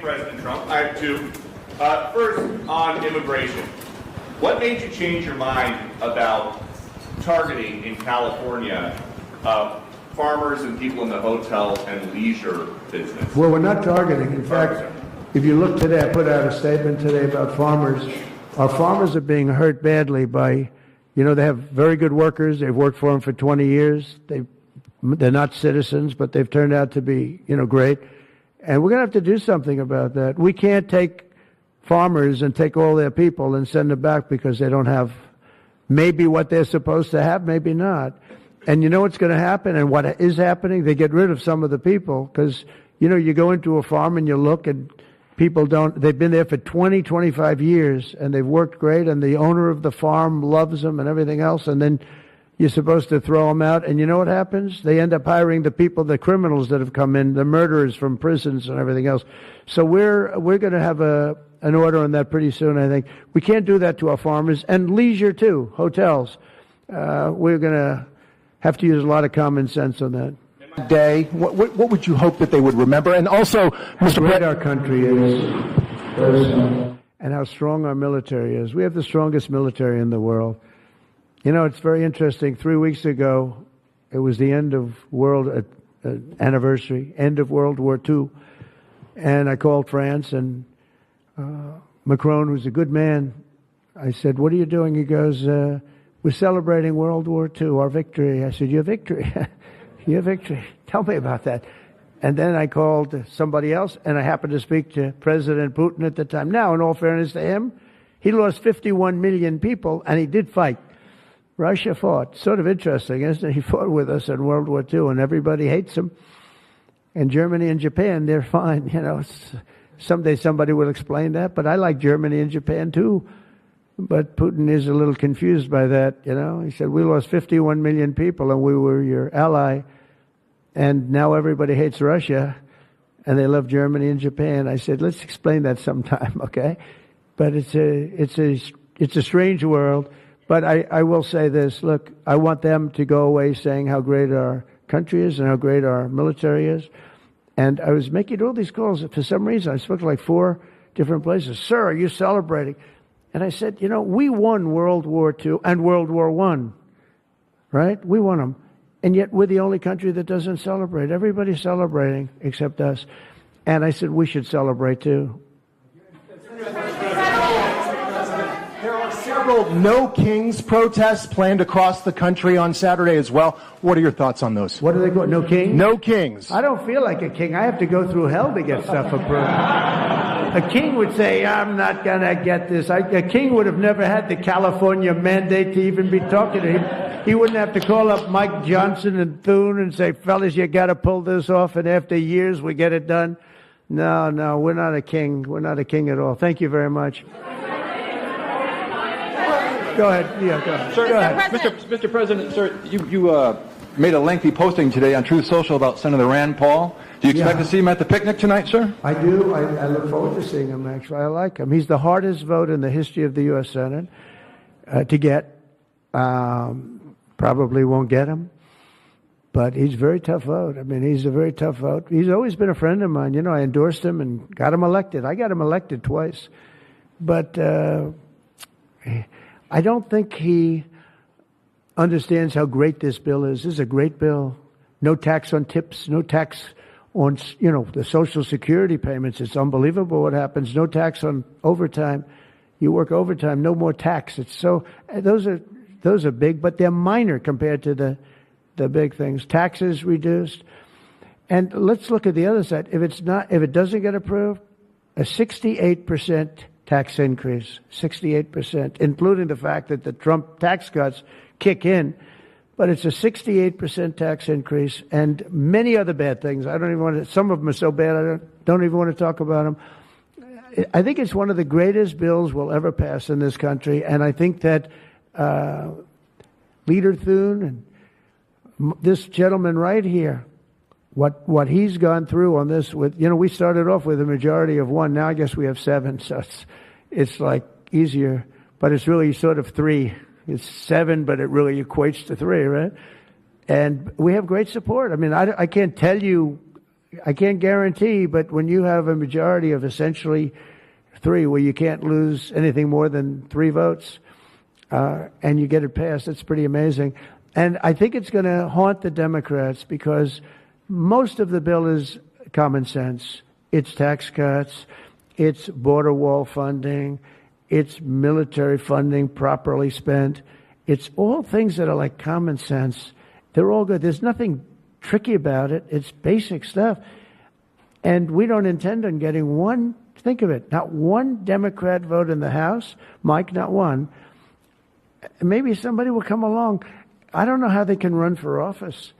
President Trump, I have two. First, on immigration. What made you change your mind about targeting in California farmers and people in the hotel and leisure business? Well, we're not targeting. In fact, if you look today, I put out a statement today about farmers. Our farmers are being hurt badly by, they have very good workers. They've worked for them for 20 years. They're not citizens, but they've turned out to be, great. And we're going to have to do something about that. We can't take farmers and take all their people and send them back because they don't have maybe what they're supposed to have, maybe not. And you know what's going to happen and what is happening? They get rid of some of the people because, you go into a farm and you look and people they've been there for 20, 25 years and they've worked great and the owner of the farm loves them and everything else, and then you're supposed to throw them out, and you know what happens? They end up hiring the people, the criminals that have come in, the murderers from prisons and everything else. So we're going to have an order on that pretty soon, I think. We can't do that to our farmers, and leisure too, hotels. We're going to have to use a lot of common sense on that. Day, what would you hope that they would remember? And also, Mr. Great our country is, and how strong our military is. We have the strongest military in the world. It's very interesting. 3 weeks ago, it was the end of anniversary, end of World War II. And I called France, and Macron, who's a good man, I said, "What are you doing?" He goes, "We're celebrating World War II, our victory." I said, "Your victory? Your victory? Tell me about that." And then I called somebody else, and I happened to speak to President Putin at the time. Now, in all fairness to him, he lost 51 million people, and he did fight. Russia fought. Sort of interesting, isn't it? He fought with us in World War II, and everybody hates him. And Germany and Japan, they're fine. Someday somebody will explain that, but I like Germany and Japan too. But Putin is a little confused by that, He said, we lost 51 million people, and we were your ally, and now everybody hates Russia, and they love Germany and Japan. I said, let's explain that sometime, okay? But it's a strange world. But I will say this, look, I want them to go away saying how great our country is and how great our military is. And I was making all these calls. For some reason, I spoke to like 4 different places. Sir, are you celebrating? And I said, we won World War II and World War I, right? We won them. And yet we're the only country that doesn't celebrate. Everybody's celebrating except us. And I said, we should celebrate too. Several No Kings protests planned across the country on Saturday as well. What are your thoughts on those? What do they call? No Kings? No Kings. I don't feel like a king. I have to go through hell to get stuff approved. A king would say, I'm not going to get this. A king would have never had the California mandate to even be talking to him. He wouldn't have to call up Mike Johnson and Thune and say, fellas, you got to pull this off, and after years we get it done. No, we're not a king. We're not a king at all. Thank you very much. Go ahead. Yeah, go ahead. Sir, go ahead. Mr. President, sir, you made a lengthy posting today on Truth Social about Senator Rand Paul. Do you expect to see him at the picnic tonight, sir? I do. I look forward to seeing him, actually. I like him. He's the hardest vote in the history of the U.S. Senate to get. Probably won't get him, but he's a very tough vote. I mean, he's a very tough vote. He's always been a friend of mine. I endorsed him and got him elected. I got him elected twice. But I don't think he understands how great this bill is. This is a great bill. No tax on tips, no tax on, the Social Security payments. It's unbelievable what happens. No tax on overtime. You work overtime, no more tax. Those are big, but they're minor compared to the big things. Taxes reduced. And let's look at the other side. If it doesn't get approved, a 68% tax increase, 68%, including the fact that the Trump tax cuts kick in. But it's a 68% tax increase and many other bad things. I don't even want to, some of them are so bad I don't even want to talk about them. I think it's one of the greatest bills we'll ever pass in this country. And I think that Leader Thune and this gentleman right here, what he's gone through on this with, we started off with a majority of 1. Now I guess we have 7. So it's like easier, but it's really sort of 3. It's 7, but it really equates to 3, right? And we have great support. I mean, I can't tell you, I can't guarantee, but when you have a majority of essentially 3, where you can't lose anything more than 3 votes, and you get it passed, it's pretty amazing. And I think it's going to haunt the Democrats because most of the bill is common sense. It's tax cuts, it's border wall funding, it's military funding properly spent. It's all things that are like common sense. They're all good. There's nothing tricky about it. It's basic stuff. And we don't intend on getting one, think of it, not one Democrat vote in the House. Mike, not one. Maybe somebody will come along. I don't know how they can run for office.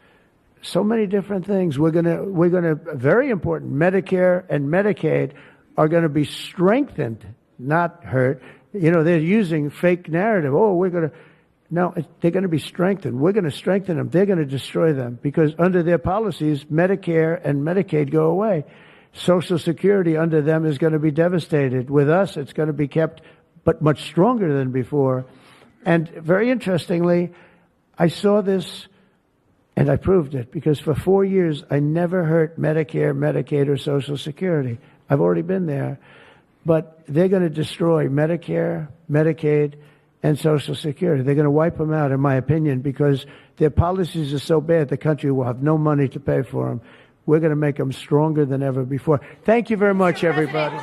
So many different things. We're gonna, very important, Medicare and Medicaid are going to be strengthened, not hurt. You know, they're using fake narrative. Oh, they're going to be strengthened. We're going to strengthen them. They're going to destroy them because under their policies, Medicare and Medicaid go away. Social Security under them is going to be devastated. With us, it's going to be kept, but much stronger than before. And very interestingly, I saw this and I proved it because for 4 years, I never hurt Medicare, Medicaid, or Social Security. I've already been there. But they're going to destroy Medicare, Medicaid, and Social Security. They're going to wipe them out, in my opinion, because their policies are so bad, the country will have no money to pay for them. We're going to make them stronger than ever before. Thank you very much, everybody.